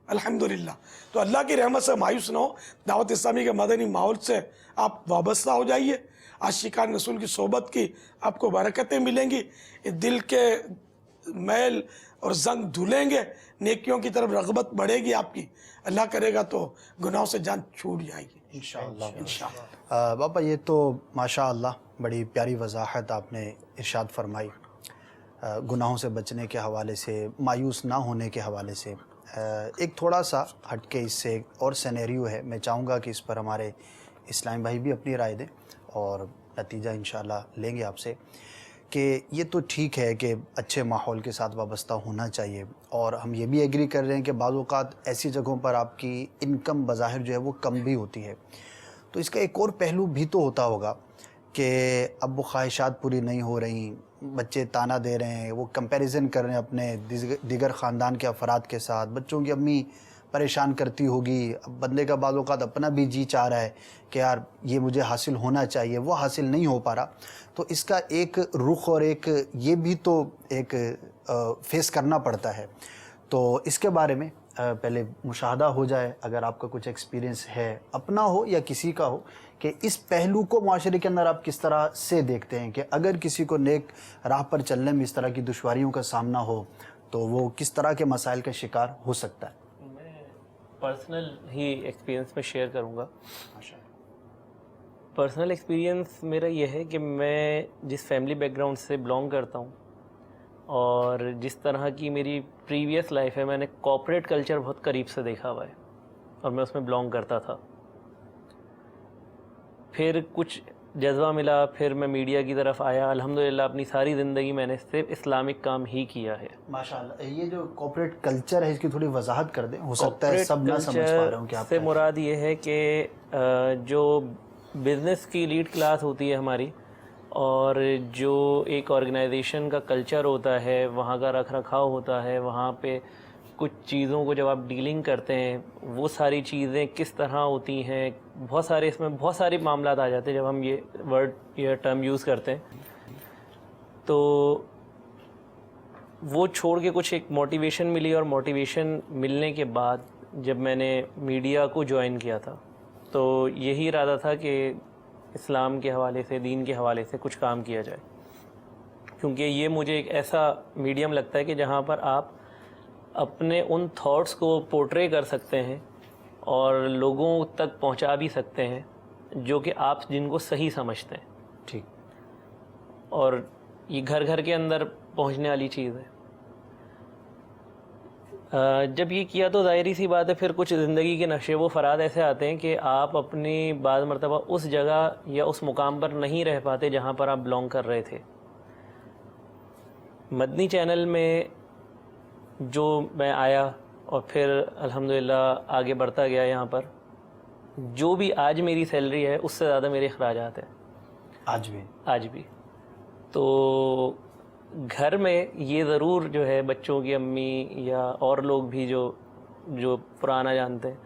D: الحمدللہ. تو اللہ کی رحمت سے مایوس نہ ہو، دعوت اسلامی کے مدنی ماحول سے آپ وابستہ ہو جائیے. عاشقان رسول کی صحبت کی آپ کو برکتیں ملیں گی، دل کے میل اور زنگ دھلیں گے، نیکیوں کی طرف رغبت بڑھے گی آپ کی. اللہ کرے گا تو گناہوں سے جان چھوٹ جائے گی انشاءاللہ.
B: باپا یہ تو ماشاءاللہ بڑی پیاری وضاحت آپ نے ارشاد فرمائی، گناہوں سے بچنے کے حوالے سے، مایوس نہ ہونے کے حوالے سے. ایک تھوڑا سا ہٹ کے اس سے ایک اور سینیریو ہے، میں چاہوں گا کہ اس پر ہمارے اسلام بھائی بھی اپنی رائے دیں اور نتیجہ انشاءاللہ لیں گے آپ سے. کہ یہ تو ٹھیک ہے کہ اچھے ماحول کے ساتھ وابستہ ہونا چاہیے، اور ہم یہ بھی ایگری کر رہے ہیں کہ بعض اوقات ایسی جگہوں پر آپ کی انکم بظاہر جو ہے وہ کم بھی ہوتی ہے. تو اس کا ایک اور پہلو بھی تو ہوتا ہوگا کہ اب وہ خواہشات پوری نہیں ہو رہی، بچے تانا دے رہے ہیں، وہ کمپیریزن کر رہے ہیں اپنے دیگر خاندان کے افراد کے ساتھ، بچوں کی امی پریشان کرتی ہوگی، اب بندے کا بعض اوقات اپنا بھی جی چاہ رہا ہے کہ یار یہ مجھے حاصل ہونا چاہیے، وہ حاصل نہیں ہو پا رہا. تو اس کا ایک رخ اور ایک یہ بھی تو ایک فیس کرنا پڑتا ہے. تو اس کے بارے میں پہلے مشاہدہ ہو جائے، اگر آپ کا کچھ ایکسپیرینس ہے، اپنا ہو یا کسی کا ہو، کہ اس پہلو کو معاشرے کے اندر آپ کس طرح سے دیکھتے ہیں کہ اگر کسی کو نیک راہ پر چلنے میں اس طرح کی دشواریوں کا سامنا ہو تو وہ کس طرح کے مسائل کا شکار ہو سکتا ہے.
C: میں پرسنل ہی ایکسپیرینس میں شیئر کروں گا. پرسنل ایکسپیرینس میرا یہ ہے کہ میں جس فیملی بیک گراؤنڈ سے بلانگ کرتا ہوں اور جس طرح کی میری پریویس لائف ہے، میں نے کارپوریٹ کلچر بہت قریب سے دیکھا ہوا ہے اور میں اس میں بلانگ کرتا تھا. پھر کچھ جذبہ ملا، پھر میں میڈیا کی طرف آیا. الحمدللہ اپنی ساری زندگی میں نے صرف اسلامک کام ہی کیا ہے.
B: ماشاءاللہ. یہ جو کارپوریٹ کلچر ہے اس کی تھوڑی وضاحت کر دیں، ہو سکتا ہے سب نہ سمجھ پا رہے ہوں کہ آپ
C: سے مراد یہ ہے کہ جو بزنس کی لیڈ کلاس ہوتی ہے ہماری، اور جو ایک آرگنائزیشن کا کلچر ہوتا ہے، وہاں کا رکھ رکھاؤ ہوتا ہے، وہاں پہ کچھ چیزوں کو جب آپ ڈیلنگ کرتے ہیں وہ ساری چیزیں کس طرح ہوتی ہیں، بہت سارے اس میں بہت سارے معاملات آ جاتے ہیں جب ہم یہ ورڈ یا ٹرم یوز کرتے ہیں. تو وہ چھوڑ کے کچھ ایک موٹیویشن ملی، اور موٹیویشن ملنے کے بعد جب میں نے میڈیا کو جوائن کیا تھا تو یہی ارادہ تھا کہ اسلام کے حوالے سے، دین کے حوالے سے کچھ کام کیا جائے، کیونکہ یہ مجھے ایک ایسا میڈیم لگتا ہے کہ جہاں پر آپ اپنے ان تھاٹس کو پورٹرے کر سکتے ہیں اور لوگوں تک پہنچا بھی سکتے ہیں جو کہ آپ جن کو صحیح سمجھتے ہیں.
B: ٹھیک.
C: اور یہ گھر گھر کے اندر پہنچنے والی چیز ہے. جب یہ کیا تو ظاہری سی بات ہے پھر کچھ زندگی کے نشے و فرات ایسے آتے ہیں کہ آپ اپنی بعض مرتبہ اس جگہ یا اس مقام پر نہیں رہ پاتے جہاں پر آپ بلانگ کر رہے تھے. مدنی چینل میں جو میں آیا اور پھر الحمدللہ آگے بڑھتا گیا، یہاں پر جو بھی آج میری سیلری ہے اس سے زیادہ میرے اخراجات ہیں آج بھی. تو گھر میں یہ ضرور جو ہے بچوں کی امی یا اور لوگ بھی جو پرانا جانتے ہیں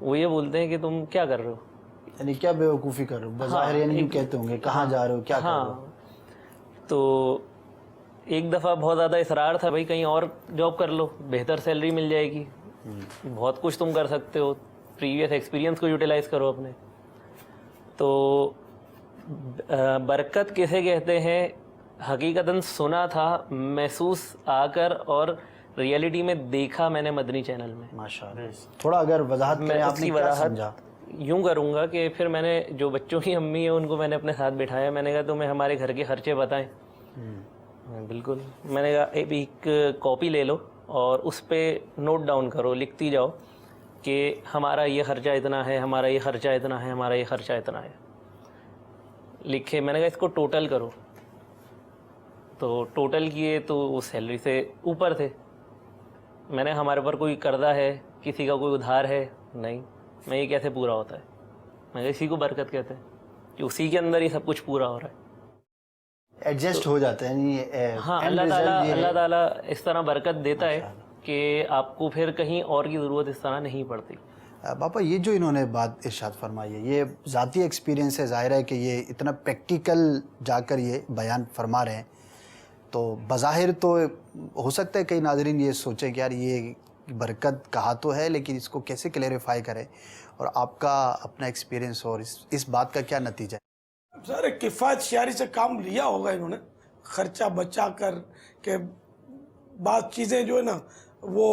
C: وہ یہ بولتے ہیں کہ تم کیا کر رہے ہو،
B: یعنی کیا بیوقوفی کر رہے ہو، بظاہر یعنی یوں کہتے ہوں گے کہاں جا رہے ہو، کیا کر رہے ہو.
C: تو ایک دفعہ بہت زیادہ اصرار تھا بھائی کہیں اور جاب کر لو، بہتر سیلری مل جائے گی، بہت کچھ تم کر سکتے ہو، پریویس ایکسپیرینس کو یوٹیلائز کرو اپنے. تو برکت کسے کہتے ہیں، حقیقتاً سنا تھا، محسوس آ کر اور ریئلٹی میں دیکھا میں نے مدنی چینل میں.
B: ماشاءاللہ. تھوڑا اگر وضاحت کریں آپ نے کیا سمجھا؟
C: یوں کروں گا کہ پھر میں نے جو بچوں کی امی ہیں ان کو میں نے اپنے ساتھ بٹھایا، میں نے کہا تمہیں ہمارے گھر کے خرچے بتائیں. بالکل. میں نے کہا ایک کاپی لے لو اور اس پہ نوٹ ڈاؤن کرو، لکھتی جاؤ کہ ہمارا یہ خرچہ اتنا ہے، ہمارا یہ خرچہ اتنا ہے، ہمارا یہ خرچہ اتنا ہے. لکھے. میں نے کہا اس کو ٹوٹل کرو. تو ٹوٹل کیے تو وہ سیلری سے اوپر تھے. میں نے ہمارے پر کوئی قرضہ ہے، کسی کا کوئی ادھار ہے نہیں. میں یہ کیسے پورا ہوتا ہے؟ میں اسی کو برکت کہتے ہیں کہ اسی کے اندر ہی سب کچھ پورا ہو رہا ہے.
B: ایڈجسٹ ہو جاتا ہے.
C: ہاں، اللہ تعالیٰ اس طرح برکت دیتا ہے کہ آپ کو پھر کہیں اور کی ضرورت اس طرح نہیں پڑتی.
B: باپا یہ جو انہوں نے بات ارشاد فرمائی ہے یہ ذاتی ایکسپیرینس ہے، ظاہر ہے کہ یہ اتنا پریکٹیکل جا کر یہ بیان فرما رہے ہیں. تو بظاہر تو ہو سکتا ہے کئی ناظرین یہ سوچیں کہ یار یہ برکت کہا تو ہے لیکن اس کو کیسے کلیریفائی کریں، اور آپ کا اپنا ایکسپیرینس اور اس بات کا کیا نتیجہ ہے؟
D: سارے کفایت شعاری سے کام لیا ہوگا انہوں نے، خرچہ بچا کر کہ بعض چیزیں جو ہے نا وہ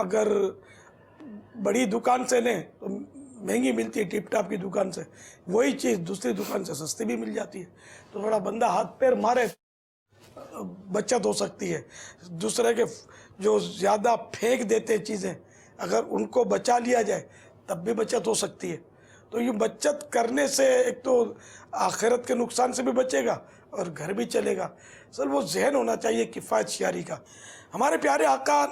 D: اگر بڑی دکان سے لیں تو مہنگی ملتی ہے، ٹپ ٹاپ کی دکان سے، وہی چیز دوسری دکان سے سستی بھی مل جاتی ہے. تو تھوڑا بندہ ہاتھ پیر مارے بچت ہو سکتی ہے. دوسرے کے جو زیادہ پھینک دیتے چیزیں اگر ان کو بچا لیا جائے تب بھی بچت ہو سکتی ہے. تو یہ بچت کرنے سے ایک تو آخرت کے نقصان سے بھی بچے گا اور گھر بھی چلے گا. سر وہ ذہن ہونا چاہیے کفایت شعاری کا. ہمارے پیارے آقا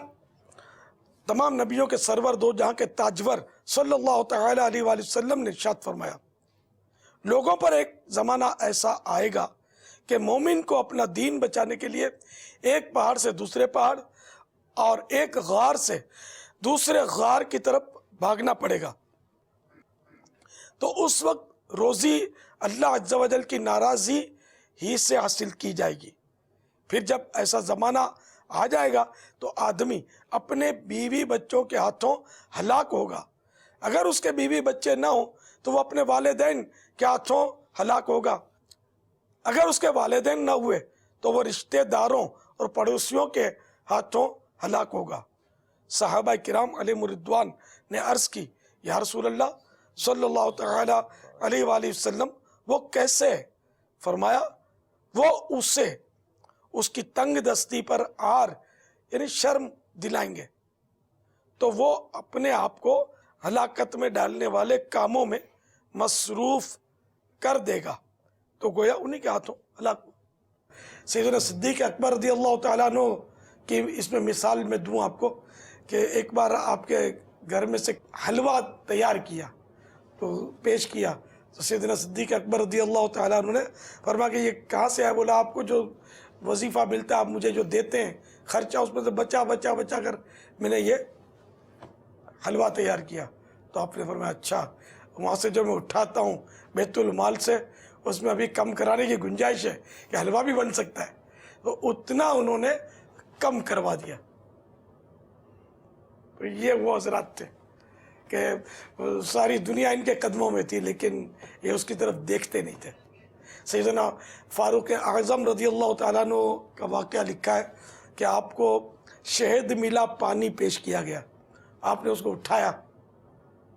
D: تمام نبیوں کے سرور دو جہاں کے تاجور صلی اللہ تعالی علیہ وآلہ وسلم نے ارشاد فرمایا، لوگوں پر ایک زمانہ ایسا آئے گا کہ مومن کو اپنا دین بچانے کے لیے ایک پہاڑ سے دوسرے پہاڑ اور ایک غار سے دوسرے غار کی طرف بھاگنا پڑے گا. تو اس وقت روزی اللہ عز و جل کی ناراضی ہی سے حاصل کی جائے گی. پھر جب ایسا زمانہ آ جائے گا تو آدمی اپنے بیوی بچوں کے ہاتھوں ہلاک ہوگا. اگر اس کے بیوی بچے نہ ہوں تو وہ اپنے والدین کے ہاتھوں ہلاک ہوگا. اگر اس کے والدین نہ ہوئے تو وہ رشتہ داروں اور پڑوسیوں کے ہاتھوں ہلاک ہوگا. صحابہ کرام علیہ الرضوان نے عرض کی، یا رسول اللہ صلی اللہ تعالی علیہ وآلہ وسلم وہ کیسے؟ فرمایا وہ اسے اس کی تنگ دستی پر عار یعنی شرم دلائیں گے تو وہ اپنے آپ کو ہلاکت میں ڈالنے والے کاموں میں مصروف کر دے گا. تو گویا انہی کے ہاتھوں ہلاک ہو. سیدنا صدیق اکبر رضی اللہ تعالیٰ عنہ کی اس میں مثال میں دوں آپ کو کہ ایک بار آپ کے گھر میں سے حلوہ تیار کیا تو پیش کیا تو سیدنا صدیق اکبر رضی اللہ تعالیٰ عنہ نے فرمایا کہ یہ کہاں سے ہے؟ بولا آپ کو جو وظیفہ ملتا ہے آپ مجھے جو دیتے ہیں خرچہ اس میں سے بچا کر میں نے یہ حلوہ تیار کیا. تو آپ نے فرمایا اچھا، وہاں سے جو میں اٹھاتا ہوں بیت المال سے اس میں ابھی کم کرانے کی گنجائش ہے کہ حلوہ بھی بن سکتا ہے. تو اتنا انہوں نے کم کروا دیا. تو یہ وہ حضرات تھے کہ ساری دنیا ان کے قدموں میں تھی لیکن یہ اس کی طرف دیکھتے نہیں تھے. سیدنا فاروق اعظم رضی اللہ تعالیٰ عنہ کا واقعہ لکھا ہے کہ آپ کو شہد ملا پانی پیش کیا گیا. آپ نے اس کو اٹھایا،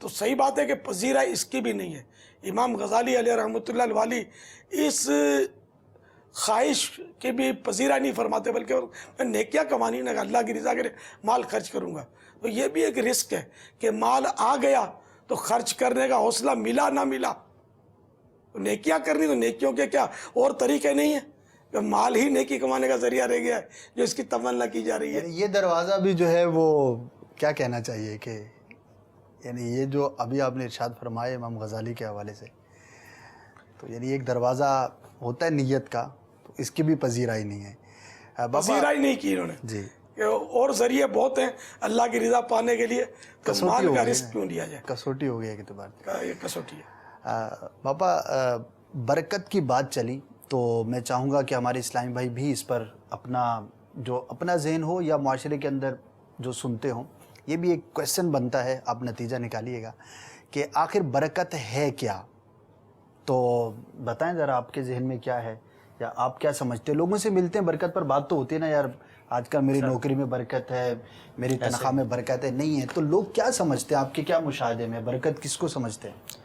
D: تو صحیح بات ہے کہ پذیرائی اس کی بھی نہیں ہے. امام غزالی علیہ رحمۃ اللہ الوالی اس خواہش کی بھی پذیرائی نہیں فرماتے، بلکہ میں نیکیاں کمانی نہ اللہ کی رضا کے لیے مال خرچ کروں گا. تو یہ بھی ایک رسک ہے کہ مال آ گیا تو خرچ کرنے کا حوصلہ ملا نہ ملا. نیکیاں کرنی تو نیکیوں کے کیا اور طریقے نہیں ہیں کہ مال ہی نیکی کمانے کا ذریعہ رہ گیا ہے جو اس کی تمنا کی جا رہی ہے.
B: یہ دروازہ بھی جو ہے وہ کیا کہنا چاہیے کہ یعنی یہ جو ابھی آپ نے ارشاد فرمایا امام غزالی کے حوالے سے، تو یعنی ایک دروازہ ہوتا ہے نیت کا، تو اس کی بھی پذیرائی نہیں ہے.
D: پذیرائی نہیں کی انہوں نے
B: جی،
D: کہ اور ذریعے بہت ہیں اللہ کی رضا پانے کے لیے، تو
B: کسوٹی
D: مال
B: ہو
D: کا
B: گئی
D: رسک کیوں لیا جائے؟
B: کسوٹی ہو گئی ایک اعتبار سے.
D: یہ کسوٹی ہے.
B: باپا برکت کی بات چلی تو میں چاہوں گا کہ ہمارے اسلامی بھائی بھی اس پر اپنا ذہن ہو یا معاشرے کے اندر جو سنتے ہوں، یہ بھی ایک کویسچن بنتا ہے، آپ نتیجہ نکالیے گا کہ آخر برکت ہے کیا. تو بتائیں ذرا آپ کے ذہن میں کیا ہے یا آپ کیا سمجھتے ہیں؟ لوگوں سے ملتے ہیں، برکت پر بات تو ہوتی ہے نا، یار آج کل میری نوکری میں برکت ہے، میری تنخواہ میں برکت ہے. نہیں ہے تو لوگ کیا سمجھتے ہیں؟ آپ کے کیا مشاہدے میں برکت کس کو سمجھتے ہیں؟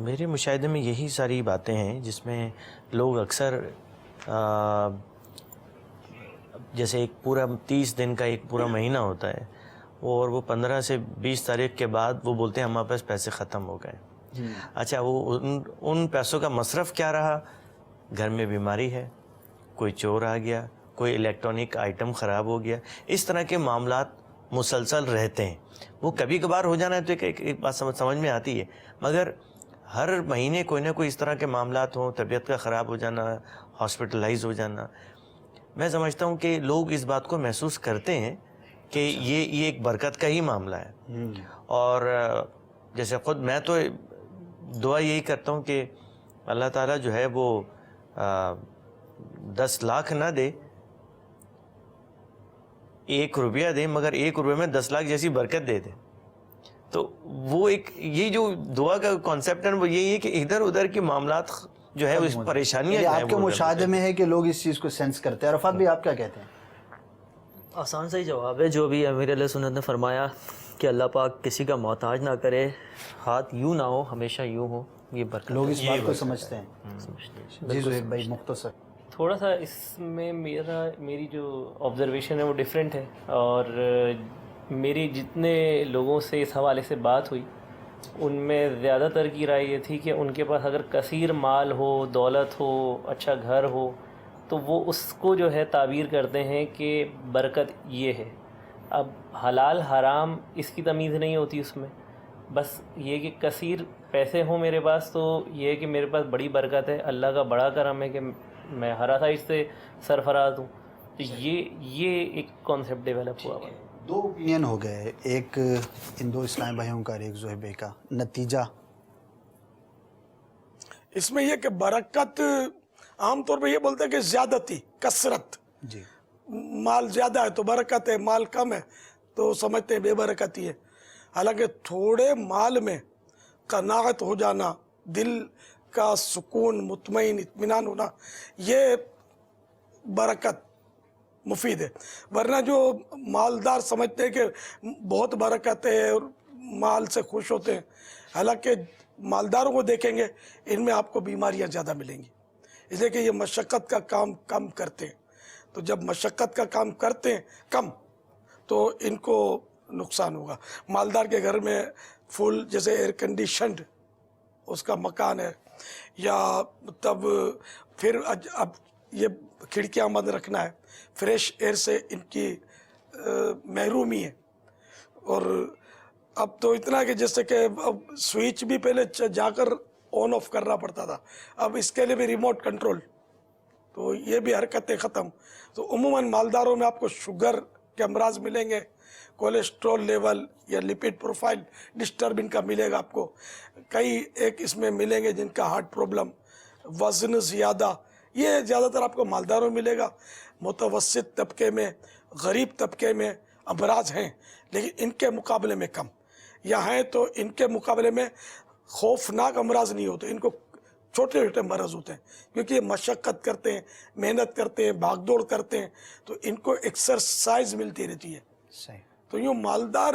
F: میرے مشاہدے میں یہی ساری باتیں ہیں جس میں لوگ اکثر جیسے ایک پورا 30 دن کا ایک پورا مہینہ ہوتا ہے اور وہ 15 سے 20 تاریخ کے بعد وہ بولتے ہیں ہمارے پاس پیسے ختم ہو گئے. اچھا، وہ ان پیسوں کا مصرف کیا رہا؟ گھر میں بیماری ہے، کوئی چور آ گیا، کوئی الیکٹرانک آئٹم خراب ہو گیا، اس طرح کے معاملات مسلسل رہتے ہیں. وہ کبھی کبھار ہو جانا ہے تو ایک بات سمجھ میں آتی ہے، مگر ہر مہینے کوئی نہ کوئی اس طرح کے معاملات ہوں، طبیعت کا خراب ہو جانا، ہاسپٹلائز ہو جانا. میں سمجھتا ہوں کہ لوگ اس بات کو محسوس کرتے ہیں کہ یہ ایک برکت کا ہی معاملہ ہے. اور جیسے خود میں تو دعا یہی کرتا ہوں کہ اللہ تعالیٰ جو ہے وہ 10 لاکھ نہ دے، 1 روپیہ دے، مگر 1 روپے میں 10 لاکھ جیسی برکت دے دے. تو وہ ایک یہ جو دعا کا کانسیپٹ ہے وہ یہی ہے کہ ادھر ادھر کے معاملات جو ہے اس پریشانیاں جو ہیں
B: آپ کے مشاہدے میں ہے کہ لوگ اس چیز کو سینس کرتے ہیں. عرفات بھی آپ کیا کہتے ہیں؟
H: آسان سا ہی جواب ہے جو ابھی امیر علیہ سنت نے فرمایا کہ اللہ پاک کسی کا محتاج نہ کرے، ہاتھ یوں نہ ہو، ہمیشہ یوں ہو. یہ برکت
B: لوگ اس بات کو سمجھتے ہیں. جی زہیب بھائی مختصر.
C: تھوڑا سا اس میں میری جو آبزرویشن ہے وہ ڈیفرنٹ ہے، اور میری جتنے لوگوں سے اس حوالے سے بات ہوئی ان میں زیادہ تر کی رائے یہ تھی کہ ان کے پاس اگر کثیر مال ہو، دولت ہو، اچھا گھر ہو، تو وہ اس کو جو ہے تعبیر کرتے ہیں کہ برکت یہ ہے. اب حلال حرام اس کی تمیز نہیں ہوتی اس میں، بس یہ کہ کثیر پیسے ہوں میرے پاس تو یہ ہے کہ میرے پاس بڑی برکت ہے، اللہ کا بڑا کرم ہے کہ میں ہر آسائش سے سرفراز ہوں. تو یہ ایک کانسیپٹ ڈیولپ ہوا ہوا ہے.
B: 2 اوپینین ہو گئے، ایک ان 2 اسلامی بھائیوں کا اور ایک زہیب بھائی کا. نتیجہ
D: اس میں یہ کہ برکت عام طور پہ یہ بولتے ہیں کہ زیادتی، کثرت.
B: جی،
D: مال زیادہ ہے تو برکت ہے، مال کم ہے تو سمجھتے ہیں بے برکتی ہے. حالانکہ تھوڑے مال میں قناعت ہو جانا، دل کا سکون، مطمئن، اطمینان ہونا، یہ برکت مفید ہے. ورنہ جو مالدار سمجھتے ہیں کہ بہت برکت ہے اور مال سے خوش ہوتے ہیں، حالانکہ مالداروں کو دیکھیں گے ان میں آپ کو بیماریاں زیادہ ملیں گی، اس لیے کہ یہ مشقت کا کام کم کرتے ہیں. تو جب مشقت کا کام کرتے ہیں کم تو ان کو نقصان ہوگا. مالدار کے گھر میں فل جیسے ایئر کنڈیشنڈ اس کا مکان ہے، یا تب پھر اب یہ کھڑکیاں بند رکھنا ہے، فریش ایئر سے ان کی محرومی ہے. اور اب تو اتنا کہ جیسے کہ اب سوئچ بھی پہلے جا کر آن آف کرنا پڑتا تھا، اب اس کے لیے بھی ریموٹ کنٹرول، تو یہ بھی حرکتیں ختم. تو عموماً مالداروں میں آپ کو شوگر کے امراض ملیں گے، کولیسٹرول لیول یا لپڈ پروفائل ڈسٹرب ان کا ملے گا آپ کو. کئی ایک اس میں ملیں گے جن کا ہارٹ پرابلم، وزن زیادہ، یہ زیادہ تر آپ کو مالداروں میں ملے گا. متوسط طبقے میں، غریب طبقے میں امراض ہیں لیکن ان کے مقابلے میں کم. یا ہیں تو ان کے مقابلے میں خوفناک امراض نہیں ہوتے، ان کو چھوٹے چھوٹے مرض ہوتے ہیں کیونکہ یہ مشقت کرتے ہیں، محنت کرتے ہیں، بھاگ دوڑ کرتے ہیں، تو ان کو ایکسرسائز ملتی رہتی ہے.
B: صحیح.
D: تو یوں مالدار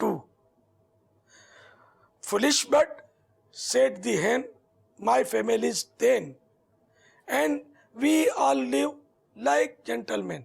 D: 2। Foolish bird, said the hen, my family is 10, and we all live like gentlemen.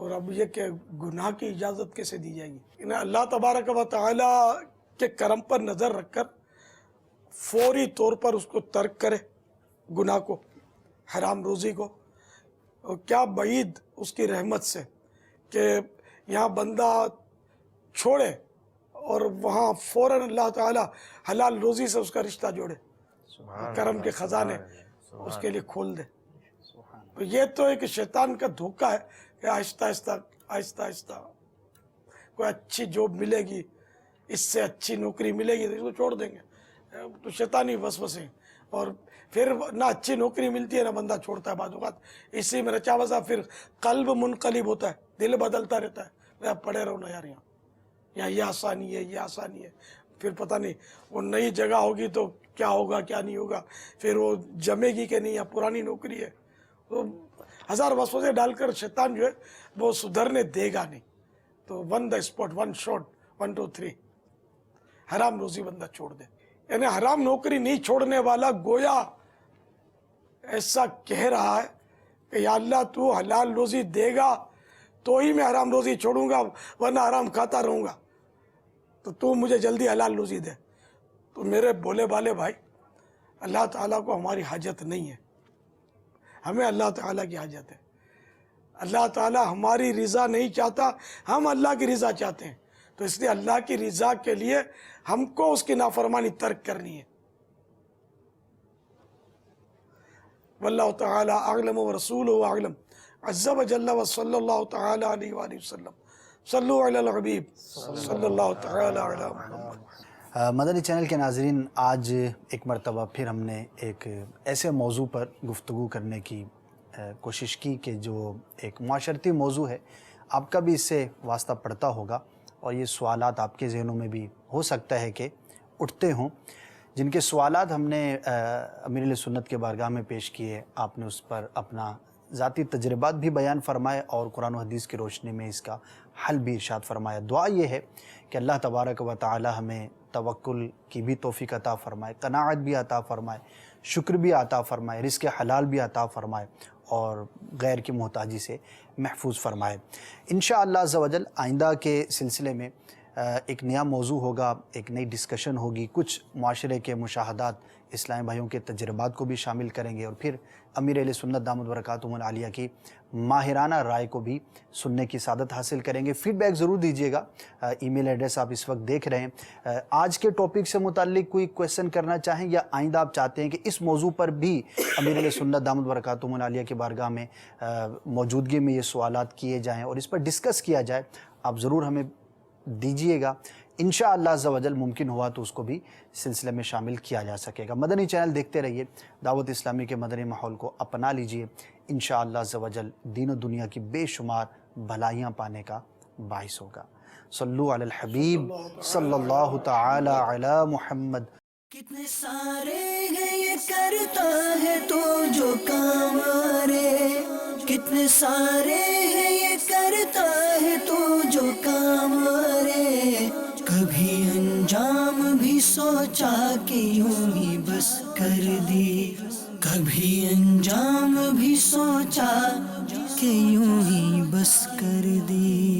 D: اور اب یہ کہ گناہ کی اجازت کیسے دی جائے گی؟ انہیں اللہ تبارک و تعالی کے کرم پر نظر رکھ کر فوری طور پر اس کو ترک کرے، گناہ کو، حرام روزی کو. اور کیا بعید اس کی رحمت سے کہ یہاں بندہ چھوڑے اور وہاں فوراً اللہ تعالی حلال روزی سے اس کا رشتہ جوڑے، کرم کے خزانے اس کے لیے کھول دے. تو یہ تو ایک شیطان کا دھوکہ ہے کہ آہستہ آہستہ آہستہ آہستہ کوئی اچھی جاب ملے گی، اس سے اچھی نوکری ملے گی تو اس کو چھوڑ دیں گے. تو شیطانی وسوسے. اور پھر نہ اچھی نوکری ملتی ہے نہ بندہ چھوڑتا ہے بعض اوقات، اسی میں رچا بسا پھر قلب منقلب ہوتا ہے، دل بدلتا رہتا ہے. آپ پڑھے رہو نا یار، یہاں یہ آسانی ہے، یہ آسانی ہے. پھر پتہ نہیں وہ نئی جگہ ہوگی تو کیا ہوگا کیا نہیں ہوگا، پھر وہ جمے گی کہ نہیں، یا پرانی نوکری ہے. تو ہزار وسوسے ڈال کر شیطان جو ہے وہ سدھرنے دے گا نہیں. تو on the spot, one shot, 1 2 3 حرام روزی بندہ چھوڑ دے. یعنی حرام نوکری نہیں چھوڑنے والا گویا ایسا کہہ رہا ہے کہ یا اللہ تو حلال روزی دے گا تو ہی میں حرام روزی چھوڑوں گا، ورنہ حرام کھاتا رہوں گا. تو مجھے جلدی حلال روزی دے. تو میرے بولے بالے بھائی، اللہ تعالیٰ کو ہماری حاجت نہیں ہے، ہمیں اللہ تعالیٰ کی حاجت ہے. اللہ تعالیٰ ہماری رضا نہیں چاہتا، ہم اللہ کی رضا چاہتے ہیں. تو اس لیے اللہ کی رضا کے لیے ہم کو اس کی نافرمانی ترک کرنی ہے. واللہ تعالی اعلم ورسولہ اعلم عز وجل وصلی اللہ تعالی علیہ وآلہ وسلم. صلو علی الحبیب صلی اللہ تعالی علی محمد.
B: مدنی چینل کے ناظرین، آج ایک مرتبہ پھر ہم نے ایک ایسے موضوع پر گفتگو کرنے کی کوشش کی کہ جو ایک معاشرتی موضوع ہے. آپ کا بھی اس سے واسطہ پڑتا ہوگا اور یہ سوالات آپ کے ذہنوں میں بھی ہو سکتا ہے کہ اٹھتے ہوں، جن کے سوالات ہم نے امیر اہل سنت کے بارگاہ میں پیش کیے. آپ نے اس پر اپنا ذاتی تجربات بھی بیان فرمائے اور قرآن و حدیث کی روشنی میں اس کا حل بھی ارشاد فرمایا. دعا یہ ہے کہ اللہ تبارک و تعالی ہمیں توکل کی بھی توفیق عطا فرمائے، قناعت بھی عطا فرمائے، شکر بھی عطا فرمائے، رزق حلال بھی عطا فرمائے اور غیر کی محتاجی سے محفوظ فرمائے. انشاءاللہ عز و جل آئندہ کے سلسلے میں ایک نیا موضوع ہوگا، ایک نئی ڈسکشن ہوگی، کچھ معاشرے کے مشاہدات، اسلامی بھائیوں کے تجربات کو بھی شامل کریں گے اور پھر امیر اہل سنت دامت برکاتہم العالیہ کی ماہرانہ رائے کو بھی سننے کی سعادت حاصل کریں گے. فیڈ بیک ضرور دیجیے گا. ای میل ایڈریس آپ اس وقت دیکھ رہے ہیں. آج کے ٹاپک سے متعلق کوئی کویسچن کرنا چاہیں یا آئندہ آپ چاہتے ہیں کہ اس موضوع پر بھی امیر اہل سنت دامت برکاتہم العالیہ کی بارگاہ میں موجودگی میں یہ سوالات کیے جائیں اور اس پر ڈسکس کیا جائے، آپ ضرور ہمیں دیجیے گا. انشاءاللہ عز و جل ممکن ہوا تو اس کو بھی سلسلے میں شامل کیا جا سکے گا. مدنی چینل دیکھتے رہیے، دعوت اسلامی کے مدنی ماحول کو اپنا لیجیے. انشاءاللہ عز و جل دین و دنیا کی بے شمار بھلائیاں پانے کا باعث ہوگا. صلو علی الحبیب صلی اللہ تعالی علی محمد.
A: کتنے سارے ہیں یہ کرتا ہے تو جو کام آرے، کتنے سارے ہیں یہ کرتا ہے تو جو کام آرے. کبھی انجام بھی سوچا کہ یوں ہی بس کر دی، کبھی انجام بھی سوچا کہ یوں ہی بس کر دی.